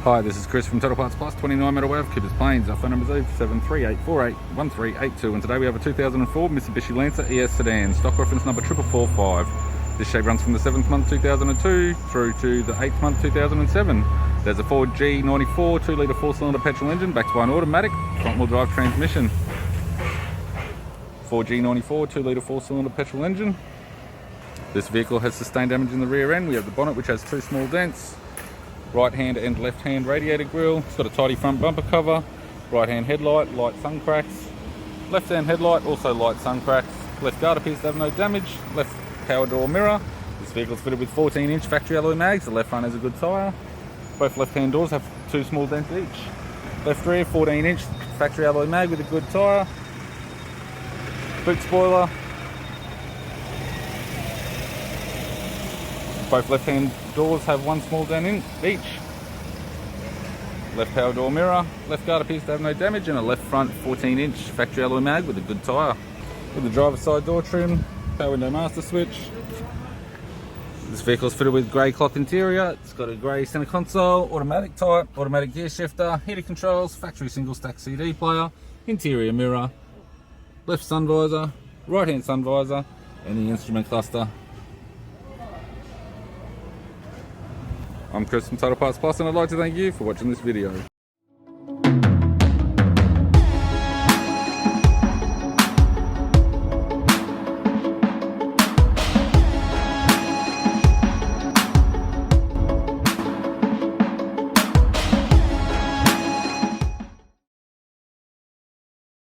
Hi, this is Chris from Total Parts Plus, 29 Meadow Ave, Coopers Plains. Our phone number is 7384813882, and today we have a 2004 Mitsubishi Lancer ES Sedan, stock reference number 4445. This shape runs from the 7th month 2002 through to the 8th month 2007. There's a Ford G94 2-litre 4-cylinder petrol engine backed by an automatic front-wheel drive transmission. Ford G94 2-litre 4-cylinder petrol engine. This vehicle has sustained damage in the rear end. We have the bonnet, which has 2 small dents, right hand and left hand radiator grille. It's got a tidy front bumper cover, right hand headlight, light sun cracks, left hand headlight, also light sun cracks, left guard appears to have no damage, left power door mirror. This vehicle is fitted with 14-inch factory alloy mags. The left front has a good tyre. Both left hand doors have 2 small dents each. Left rear 14-inch factory alloy mag with a good tyre. Boot spoiler. Both left hand doors have 1 small dent in each. Left power door mirror, left guard appears to have no damage, and a left front 14-inch factory alloy mag with a good tyre. With the driver's side door trim, power window master switch. This vehicle is fitted with grey cloth interior. It's got a grey centre console, automatic type, automatic gear shifter, heated controls, factory single stack CD player, interior mirror, left sun visor, right hand sun visor, and the instrument cluster. I'm Chris from Total Parts Plus, and I'd like to thank you for watching this video.